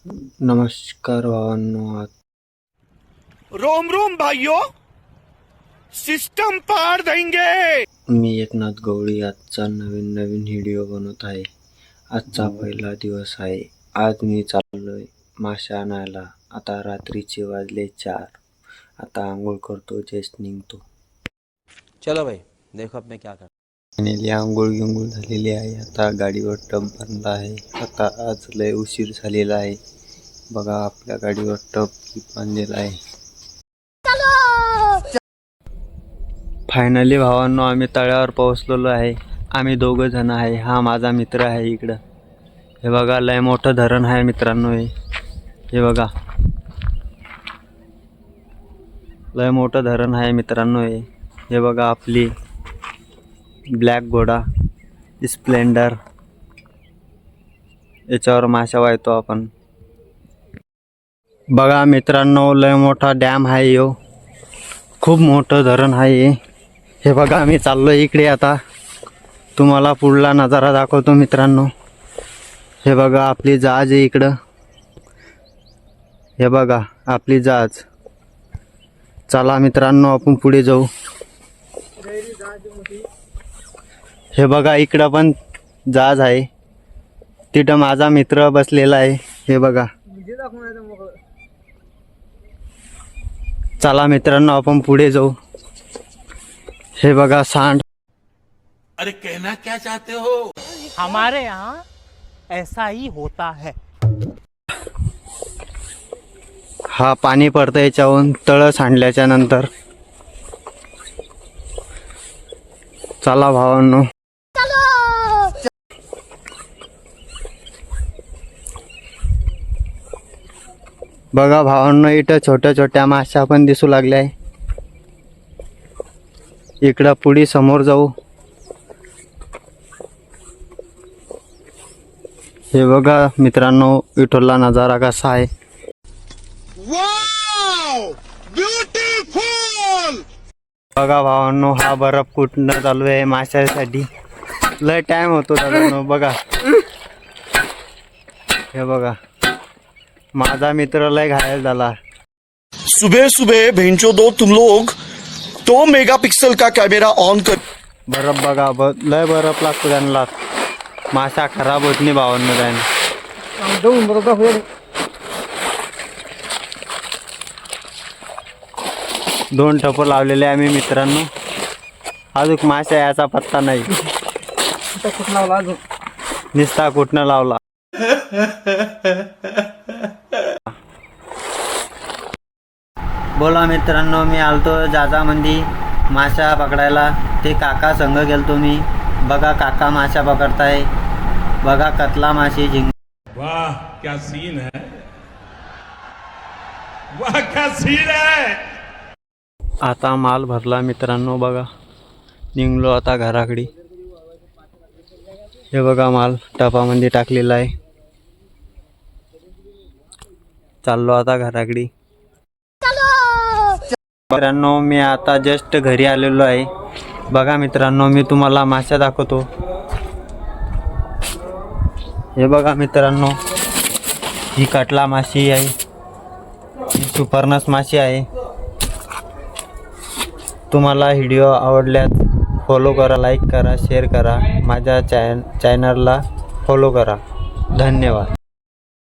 नमस्कार भावांनो, Rome Rome भाइयों, सिस्टम पार देंगे। मी एकनाथ गवळी आजचा नवीन व्हिडिओ बनवत आहे। आजचा पहिला दिवस आहे। आज मी चाललोय मासे आणायला। आता रात्रीचे वाजले 4। आता आंघोळ करतो, जस्ट निघतो। चलो भाई, देखो अब मैं क्या कर। फायनली आंघोळ गिंघोळ झालेली आहे। आता गाडीवर टप बांधला आहे। आता आज लय उशीर झालेला आहे। बघा आपल्या गाडीवर टप बांधलेला आहे। फायनली भावांनो, आम्ही तळ्यावर पोहोचलेलो आहे। आम्ही 2 जण आहे। हा माझा मित्र आहे इकडं। हे बघा लय मोठं धरण आहे मित्रांनो। हे बघा लय मोठं धरण आहे मित्रांनो। हे बघा आपली ब्लॅक घोडा स्प्लेंडर, याच्यावर मासे वाहतो आपण। बघा मित्रांनो, लय मोठा डॅम आहे यो। खूप मोठं धरण आहे। हे बघा मी चाललो इकडे। आता तुम्हाला पुढला नजारा दाखवतो मित्रांनो। हे बघा आपली जहाज आहे इकडं। हे बघा आपली जहाज। चला मित्रांनो आपण पुढे जाऊ। हे बघा इकडं पण जहाज आहे। तिथं माझा मित्र बसलेला आहे। हे बघा। चला मित्रांनो आपण पुढे जाऊ। हे बघा सांड। अरे कहना क्या चाहते हो? हमारे यहाँ ऐसा ही होता है। हा पाणी पडतं याच्यावरून तळ सांडल्याच्या नंतर। चला भावांनो। बघा भावांनो, इथं छोट्या छोट्या माश्या पण दिसू लागल्या आहे। इकडं पुढे समोर जाऊ। हे बघा मित्रांनो, विठोला नजारा कसा आहे। Wow, beautiful. बघा भावांनो, हा बर्फ कुठनं चालू आहे माशासाठी। लय टाइम होतो दादा। बघा हे बघा माझा मित्र लय घायल झाला। सुबह सुबह भेंचो दो तुम लोग 2 मेगापिक्सल का कैमरा ऑन कर। बर्फ बघा, लय बर्फ लागतो त्यांना। मासा खराब होत नाही भावांनो त्याने। 2 टप लावलेले आम्ही मित्रांनो। अजून मासा याचा पत्ता नाही। निस्ता कुठनं लावला। बोला मित्रांनो, मी आलतो जाजामंदी मासा पकडायला। ते काका संग गेलतो मी। बघा काका मासा पकडताय। बघा कतला माशी झिंग। वाह क्या सीन है, वाह क्या सीन है। आता माल भरला मित्रांनो। बघा निघलो आता घराकडे। हे बघा माल टपामध्ये टाकलेला आहे। चाललो आता घराकडे। मित्रांनो मी आता जस्ट घरी आलेलो आहे। बघा मित्रांनो, मी तुम्हाला मासे दाखवतो। हे बघा मित्रांनो, ही कटला माशी आहे। ही सुपर्णस माशी आहे। तुम्हाला व्हिडिओ आवडल्यास फॉलो करा, लाईक करा, शेअर करा। माझ्या चॅनलला फॉलो करा। धन्यवाद।